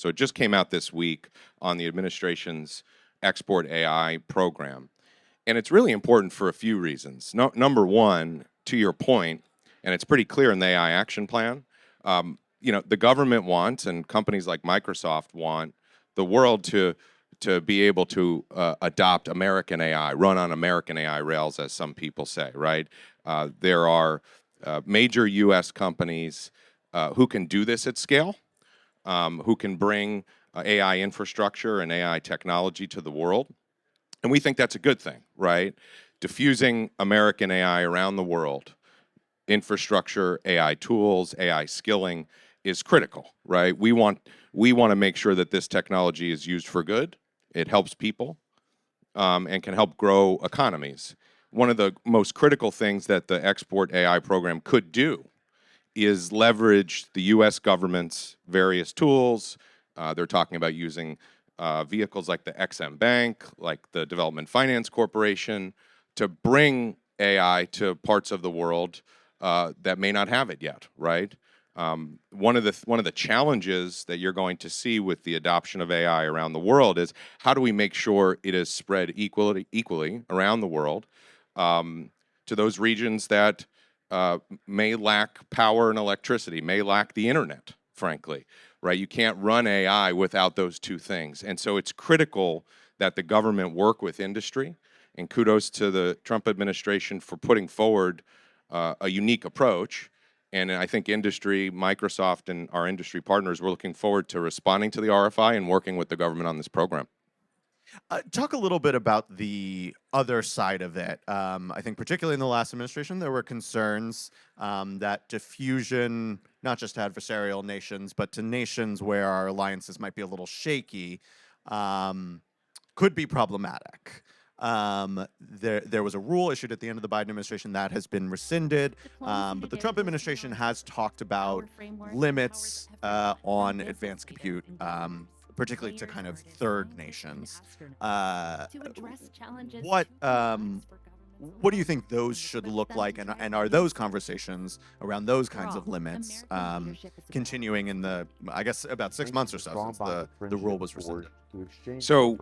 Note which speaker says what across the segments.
Speaker 1: So it just came out this week on the administration's Export AI program. And it's really important for a few reasons. Number one, to your point, and it's pretty clear in the AI action plan, the government wants, and companies like Microsoft want, the world to be able to adopt American AI, run on American AI rails, as some people say, right? There are major U.S. companies who can do this at scale, who can bring AI infrastructure and AI technology to the world. And we think that's a good thing, right? Diffusing American AI around the world, infrastructure, AI tools, AI skilling is critical, right? We want to make sure that this technology is used for good. It helps people and can help grow economies. One of the most critical things that the Export AI program could do is leverage the U.S. government's various tools. They're talking about using vehicles like the XM Bank, like the Development Finance Corporation, to bring AI to parts of the world that may not have it yet, right? One of the challenges that you're going to see with the adoption of AI around the world is how do we make sure it is spread equally around the world to those regions that may lack power and electricity, may lack the internet, frankly, right? You can't run AI without those two things. And so it's critical that the government work with industry, and kudos to the Trump administration for putting forward a unique approach. And I think industry, Microsoft and our industry partners, we're looking forward to responding to the RFI and working with the government on this program.
Speaker 2: Talk a little bit about the other side of it. I think particularly in the last administration, there were concerns that diffusion, not just to adversarial nations, but to nations where our alliances might be a little shaky, could be problematic. There was a rule issued at the end of the Biden administration that has been rescinded, but the Trump administration has talked about limits on advanced compute, particularly to kind of third nations. What what do you think those should look like, and are those conversations around those kinds of limits continuing in the, I guess, about 6 months or so since the rule was rescinded?
Speaker 1: So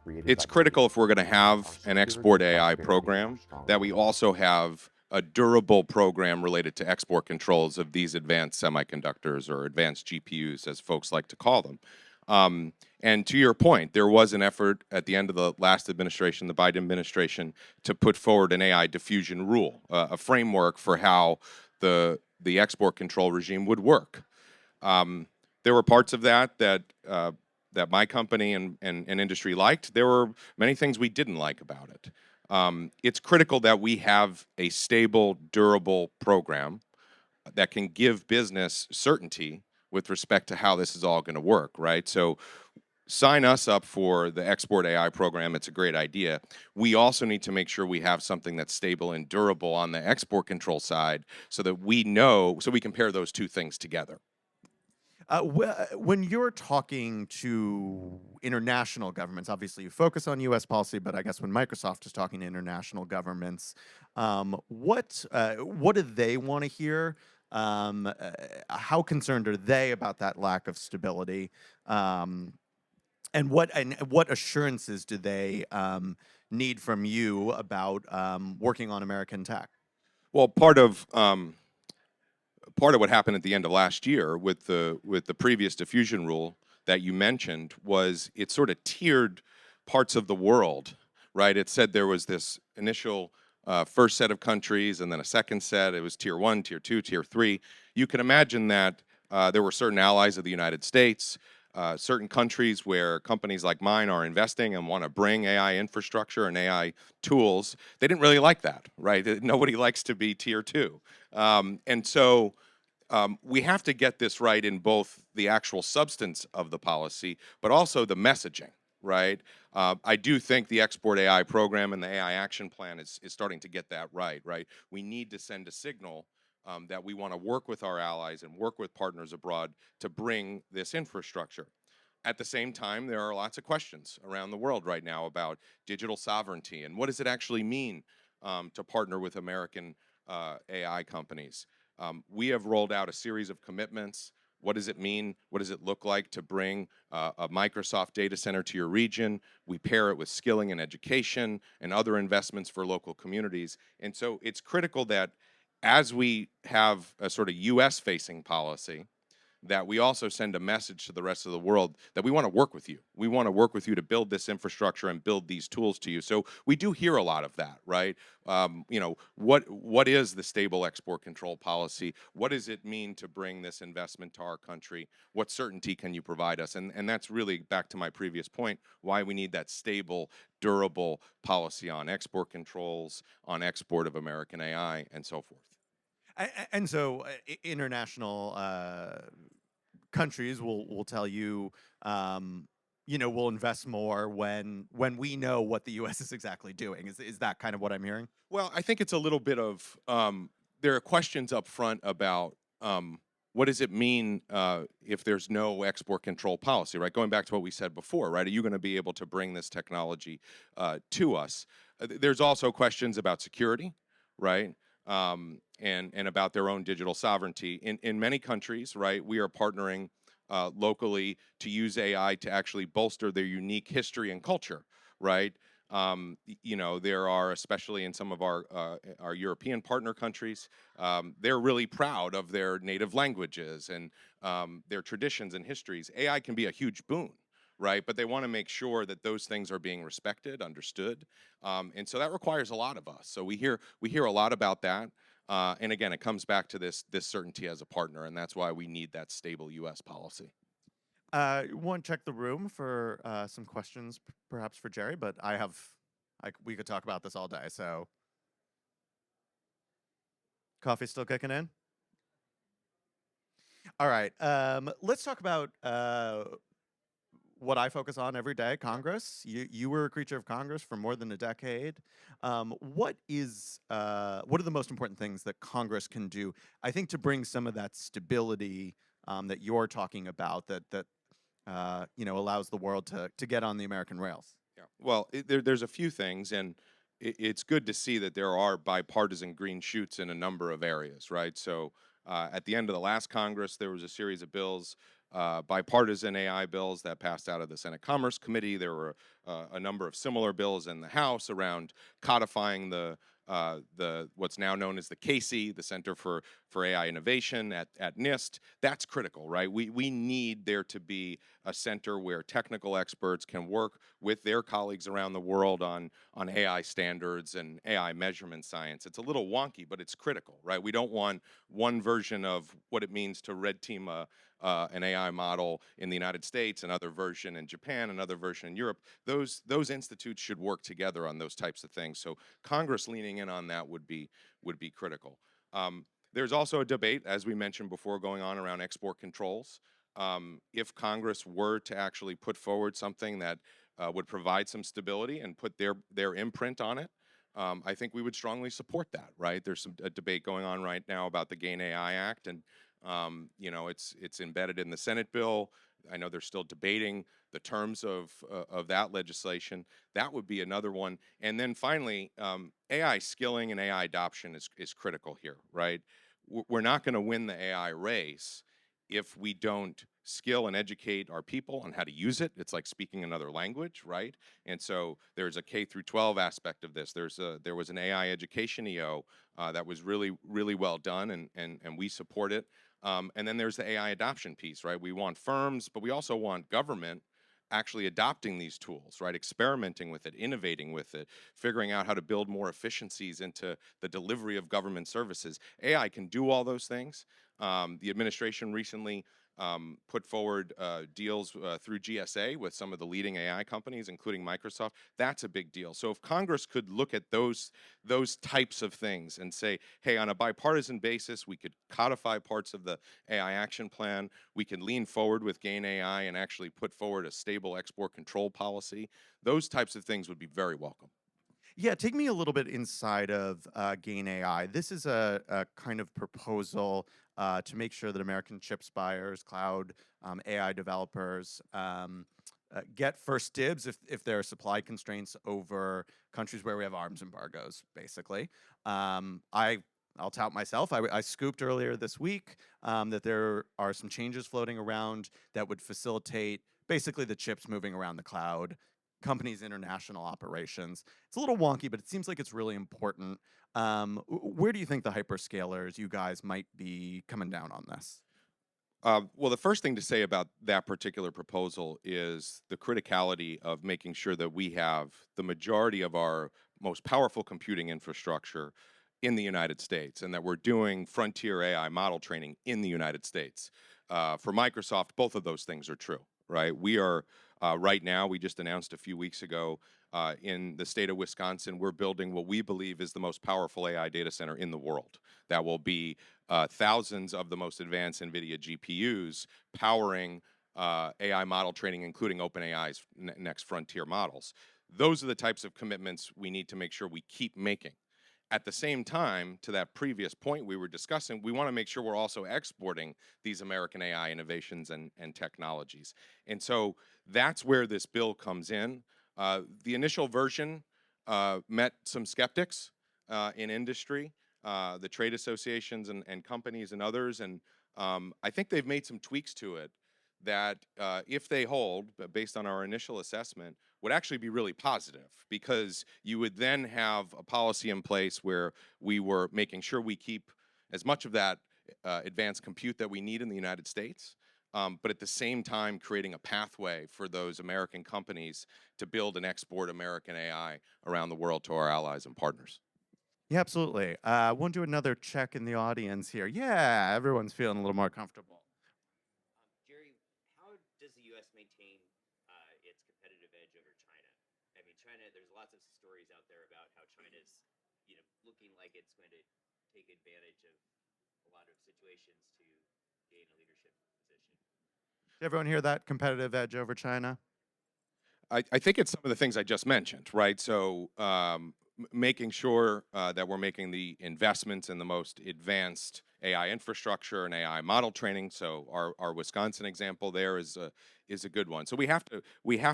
Speaker 1: it's critical, if we're going to have an export AI program, that we also have a durable program related to export controls of these advanced semiconductors, or advanced GPUs, as folks like to call them. And to your point, there was an effort at the end of the last administration, the Biden administration, to put forward an AI diffusion rule, a framework for how the export control regime would work. There were parts of that that my company and industry liked. There were many things we didn't like about it. It's critical that we have a stable, durable program that can give business certainty with respect to how this is all going to work, right? So sign us up for the Export AI program. It's a great idea. We also need to make sure we have something that's stable and durable on the export control side, so that we know, so we can pair those two things together.
Speaker 2: When you're talking to international governments, obviously you focus on U.S. policy, but I guess when Microsoft is talking to international governments, what do they want to hear? How concerned are they about that lack of stability? And what assurances do they need from you about working on American tech?
Speaker 1: Well, part of what happened at the end of last year with the previous diffusion rule that you mentioned was it sort of tiered parts of the world, right? It said there was this initial first set of countries, and then a second set. It was tier 1, tier 2, tier 3. You can imagine that there were certain allies of the United States, certain countries where companies like mine are investing and want to bring AI infrastructure and AI tools. They didn't really like that, right? Nobody likes to be tier 2. And so we have to get this right in both the actual substance of the policy, but also the messaging, right? I do think the Export AI program and the AI action plan is starting to get that right? We need to send a signal that we want to work with our allies and work with partners abroad to bring this infrastructure. At the same time, there are lots of questions around the world right now about digital sovereignty and what does it actually mean to partner with American AI companies. We have rolled out a series of commitments What does it mean? What does it look like to bring a Microsoft data center to your region? We pair it with skilling and education and other investments for local communities. And so it's critical that as we have a sort of US facing policy, that we also send a message to the rest of the world that we want to work with you. We want to work with you to build this infrastructure and build these tools to you. So we do hear a lot of that, right? What is the stable export control policy? What does it mean to bring this investment to our country? What certainty can you provide us? And that's really back to my previous point, why we need that stable, durable policy on export controls, on export of American AI, and so forth.
Speaker 2: And so international countries will tell you, we'll invest more when we know what the U.S. is exactly doing. Is that kind of what I'm hearing?
Speaker 1: Well, I think it's a little bit of there are questions up front about what does it mean if there's no export control policy, right? Going back to what we said before, right? Are you going to be able to bring this technology to us? There's also questions about security, right? And about their own digital sovereignty. In many countries, right, we are partnering locally to use AI to actually bolster their unique history and culture, right? There are, especially in some of our European partner countries, they're really proud of their native languages and their traditions and histories. AI can be a huge boon, right? But they want to make sure that those things are being respected, understood, and so that requires a lot of us. So we hear a lot about that. And again, it comes back to this certainty as a partner, and that's why we need that stable U.S. policy.
Speaker 2: Want to check the room for some questions, perhaps for Jerry, but we could talk about this all day. So, coffee still kicking in? All right. Let's talk about what I focus on every day, Congress. You were a creature of Congress for more than a decade. What are the most important things that Congress can do, I think, to bring some of that stability that you're talking about that allows the world to get on the American rails?
Speaker 1: Yeah. Well, there's a few things, and it's good to see that there are bipartisan green shoots in a number of areas, right? So at the end of the last Congress, there was a series of bills, bipartisan AI bills that passed out of the Senate Commerce Committee. There were a number of similar bills in the House around codifying the what's now known as the CASI, the Center for AI Innovation at NIST. That's critical, right? We need there to be a center where technical experts can work with their colleagues around the world on AI standards and AI measurement science. It's a little wonky, but it's critical, right? We don't want one version of what it means to red team an AI model in the United States, another version in Japan, another version in Europe. Those institutes should work together on those types of things. So Congress leaning in on that would be critical. There's also a debate, as we mentioned before, going on around export controls. If Congress were to actually put forward something that would provide some stability and put their imprint on it, I think we would strongly support that. Right? There's a debate going on right now about the GAIN AI Act, and it's embedded in the Senate bill. I know they're still debating the terms of that legislation. That would be another one. And then finally, AI skilling and AI adoption is critical here, right? We're not going to win the AI race if we don't skill and educate our people on how to use it. It's like speaking another language, right? And so there's a K through 12 aspect of this. There was an AI education EO that was really, really well done, and we support it. And then there's the AI adoption piece, right? We want firms, but we also want government actually adopting these tools, right? Experimenting with it, innovating with it, figuring out how to build more efficiencies into the delivery of government services. AI can do all those things. The administration recently put forward deals through GSA with some of the leading AI companies, including Microsoft. That's a big deal. So if Congress could look at those types of things and say, hey, on a bipartisan basis, we could codify parts of the AI action plan. We can lean forward with GAIN AI and actually put forward a stable export control policy. Those types of things would be very welcome.
Speaker 2: Yeah, take me a little bit inside of Gain AI. This is a kind of proposal to make sure that American chips buyers, cloud AI developers get first dibs if there are supply constraints over countries where we have arms embargoes, basically. I I'll tout myself. I scooped earlier this week that there are some changes floating around that would facilitate basically the chips moving around the cloud, companies' international operations. It's a little wonky, but it seems like it's really important. Where do you think the hyperscalers, you guys, might be coming down on this?
Speaker 1: Well, the first thing to say about that particular proposal is the criticality of making sure that we have the majority of our most powerful computing infrastructure in the United States and that we're doing frontier AI model training in the United States. For Microsoft, both of those things are true, right? We are, right now, we just announced a few weeks ago in the state of Wisconsin, we're building what we believe is the most powerful AI data center in the world. That will be thousands of the most advanced NVIDIA GPUs powering AI model training, including OpenAI's next frontier models. Those are the types of commitments we need to make sure we keep making. At the same time, to that previous point we were discussing, we want to make sure we're also exporting these American AI innovations and technologies. And so that's where this bill comes in. The initial version met some skeptics in industry, the trade associations and companies and others. And I think they've made some tweaks to it that, if they hold, based on our initial assessment, would actually be really positive because you would then have a policy in place where we were making sure we keep as much of that advanced compute that we need in the United States, but at the same time creating a pathway for those American companies to build and export American AI around the world to our allies and partners.
Speaker 2: Yeah, absolutely. We'll do another check in the audience here. Yeah, everyone's feeling a little more comfortable.
Speaker 3: Jerry, how does the U.S. maintain its competitive edge over China? I mean, China. There's lots of stories out there about how China's, looking like it's going to take advantage of a lot of situations to gain a leadership position.
Speaker 2: Did everyone hear that competitive edge over China?
Speaker 1: I think it's some of the things I just mentioned, right? So making sure that we're making the investments in the most advanced AI infrastructure and AI model training. So our Wisconsin example there is a good one. So we have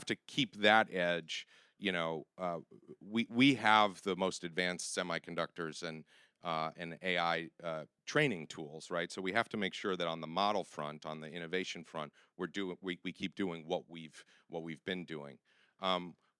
Speaker 1: to keep that edge. We have the most advanced semiconductors and AI training tools, right? So we have to make sure that on the model front, on the innovation front, we keep doing what we've been doing.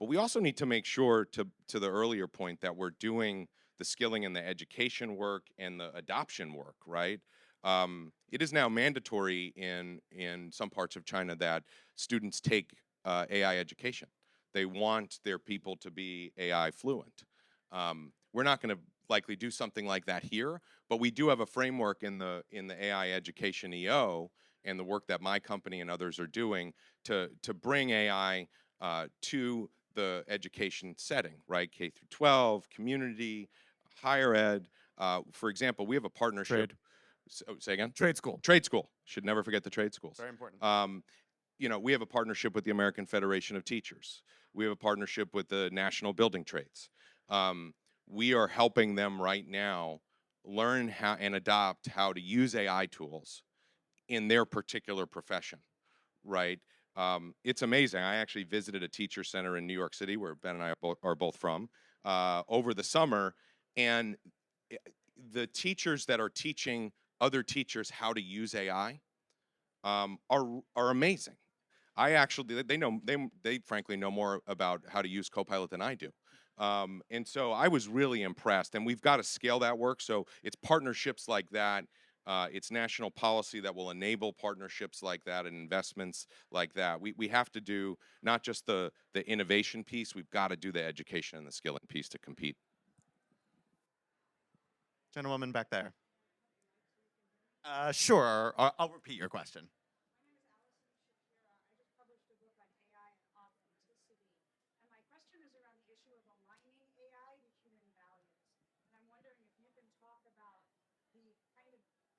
Speaker 1: But we also need to make sure, to the earlier point, that we're doing the skilling and the education work and the adoption work, right? It is now mandatory in some parts of China that students take AI education. They want their people to be AI fluent. We're not going to likely do something like that here, but we do have a framework in the AI education EO and the work that my company and others are doing to bring AI to the education setting, right? K through 12, community, higher ed. For example, we have a partnership.
Speaker 2: Trade.
Speaker 1: Say again?
Speaker 2: Trade school.
Speaker 1: Trade school. Should never forget the trade schools.
Speaker 2: Very important.
Speaker 1: We have a partnership with the American Federation of Teachers. We have a partnership with the National Building Trades. We are helping them right now learn how and adopt how to use AI tools in their particular profession, right? It's amazing. I actually visited a teacher center in New York City, where Ben and I are both from, over the summer, and the teachers that are teaching other teachers how to use AI are amazing. They frankly know more about how to use Copilot than I do. And so I was really impressed, and we've got to scale that work. So it's partnerships like that. It's national policy that will enable partnerships like that and investments like that. We have to do not just the innovation piece, we've got to do the education and the skilling piece to compete.
Speaker 2: Gentlewoman back there. Sure. I'll repeat your question.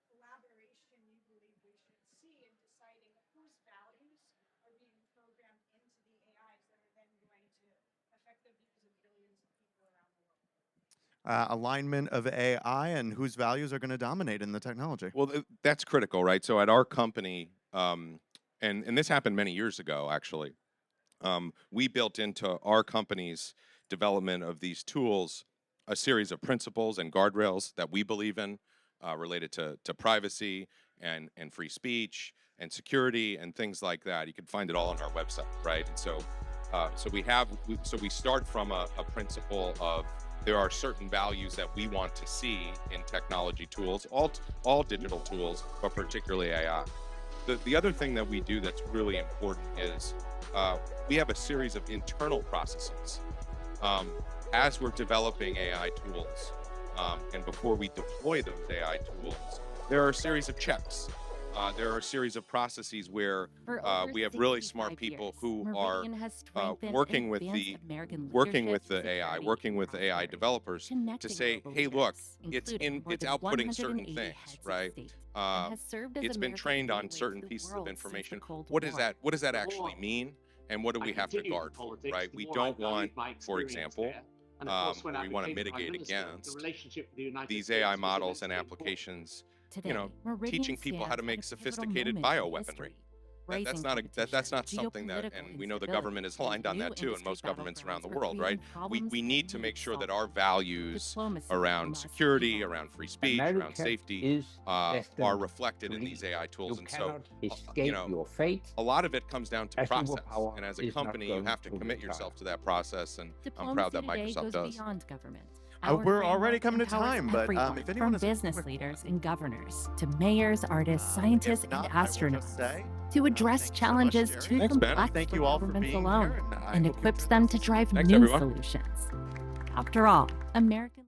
Speaker 4: Collaboration you believe we should see in deciding whose values are being programmed into the AIs that are then going to affect the views of billions of people around the world.
Speaker 2: Alignment of AI and whose values are going to dominate in the technology.
Speaker 1: Well, that's critical, right? So at our company, and this happened many years ago, actually, we built into our company's development of these tools a series of principles and guardrails that we believe in related to privacy and free speech and security and things like that. You can find it all on our website, right? And so we start from a principle of there are certain values that we want to see in technology tools, all digital tools, but particularly AI. The other thing that we do that's really important is we have a series of internal processes. As we're developing AI tools, and before we deploy those AI tools, there are a series of checks. There are a series of processes where we have really smart people who are working with the AI, working with the AI developers to say, hey, look, it's outputting certain things, right? It's been trained on certain pieces of information. What does that actually mean? And what do we have to guard for, right? We don't want, for example, we want to mitigate against these AI models and applications, teaching people how to make sophisticated bioweaponry. That's not something that, and we know the government is aligned on that too, and most governments around the world, right? We need to make sure that our values around security, around free speech, around safety are reflected in these AI tools. And so, a lot of it comes down to process. And as a company, you have to commit yourself to that process. And I'm proud that Microsoft does.
Speaker 2: We're already coming to time, but if anyone
Speaker 5: from
Speaker 2: has
Speaker 5: business leaders and governors to mayors, artists, scientists, and astronauts to address challenges too complex
Speaker 2: Thank
Speaker 5: for
Speaker 2: you all for
Speaker 5: governments
Speaker 2: being
Speaker 5: alone
Speaker 2: here,
Speaker 5: and equips them to drive
Speaker 1: Thanks,
Speaker 5: new
Speaker 1: everyone.
Speaker 5: solutions. After all, American